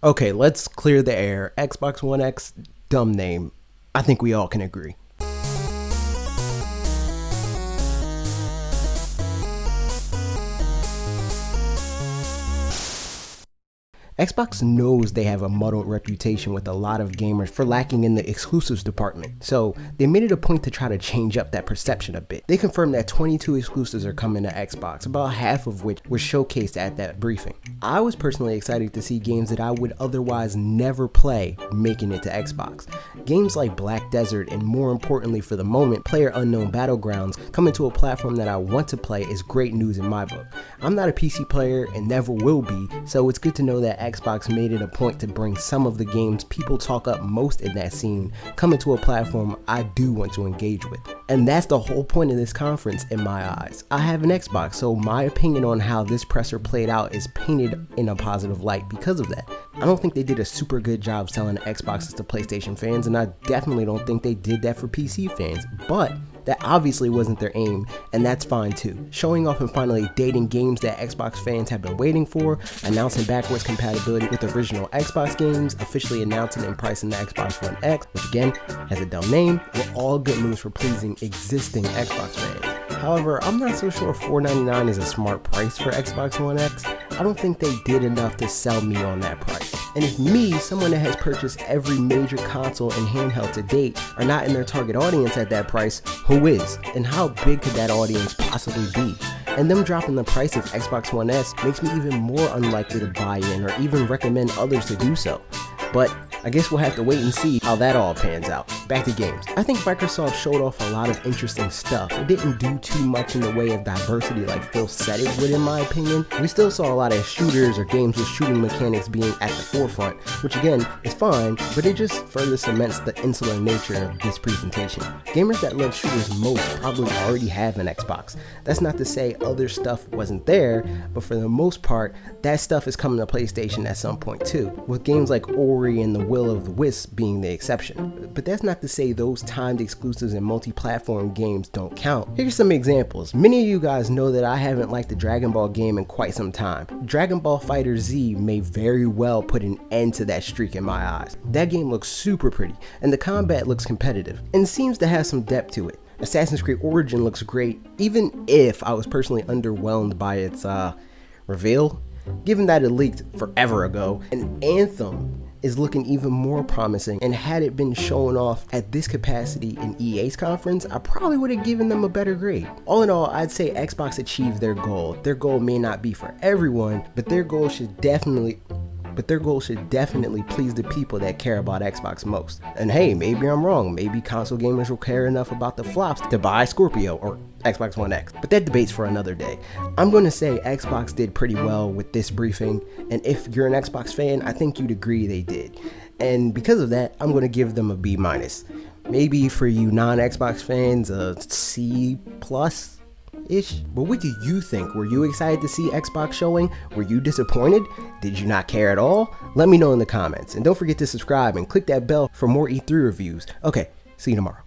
Okay, let's clear the air. Xbox One X, dumb name. I think we all can agree. Xbox knows they have a muddled reputation with a lot of gamers for lacking in the exclusives department, so they made it a point to try to change up that perception a bit. They confirmed that 22 exclusives are coming to Xbox, about half of which were showcased at that briefing. I was personally excited to see games that I would otherwise never play making it to Xbox. Games like Black Desert and, more importantly for the moment, PlayerUnknown Battlegrounds coming to a platform that I want to play is great news in my book. I'm not a PC player and never will be, so it's good to know that Xbox made it a point to bring some of the games people talk up most in that scene coming to a platform I do want to engage with. And that's the whole point of this conference in my eyes. I have an Xbox, so my opinion on how this presser played out is painted in a positive light because of that. I don't think they did a super good job selling Xboxes to PlayStation fans, and I definitely don't think they did that for PC fans, but that obviously wasn't their aim, and that's fine too. Showing off and finally dating games that Xbox fans have been waiting for, announcing backwards compatibility with original Xbox games, officially announcing and pricing the Xbox One X, which again has a dumb name, were all good moves for pleasing existing Xbox fans. However, I'm not so sure $499 is a smart price for Xbox One X. I don't think they did enough to sell me on that price. And if me, someone that has purchased every major console and handheld to date, are not in their target audience at that price, who is? And how big could that audience possibly be? And them dropping the price of Xbox One S makes me even more unlikely to buy in or even recommend others to do so. But I guess we'll have to wait and see how that all pans out. Back to games. I think Microsoft showed off a lot of interesting stuff. It didn't do too much in the way of diversity like Phil said it would, in my opinion. We still saw a lot of shooters or games with shooting mechanics being at the forefront, which again is fine, but it just further cements the insular nature of this presentation. Gamers that love shooters most probably already have an Xbox. That's not to say other stuff wasn't there, but for the most part, that stuff is coming to PlayStation at some point too, with games like Ori and the Will of the Wisp being the exception. But that's not to say those timed exclusives and multi-platform games don't count. Here's some examples. Many of you guys know that I haven't liked the Dragon Ball game in quite some time. Dragon Ball FighterZ may very well put an end to that streak in my eyes. That game looks super pretty, and the combat looks competitive, and seems to have some depth to it. Assassin's Creed Origin looks great, even if I was personally underwhelmed by its reveal, given that it leaked forever ago. And Anthem is looking even more promising, and had it been shown off at this capacity in EA's conference, I probably would have given them a better grade. All in all, I'd say Xbox achieved their goal. Their goal may not be for everyone, but their goal should definitely please the people that care about Xbox most. And hey, maybe I'm wrong. Maybe console gamers will care enough about the flops to buy Scorpio or Xbox One X, but that debate's for another day. I'm going to say Xbox did pretty well with this briefing, and if you're an Xbox fan, I think you'd agree they did. And because of that, I'm going to give them a B-. Maybe for you non-Xbox fans, a C+. Ish. But what do you think? Were you excited to see Xbox showing? Were you disappointed? Did you not care at all? Let me know in the comments. And don't forget to subscribe and click that bell for more E3 reviews. Okay, see you tomorrow.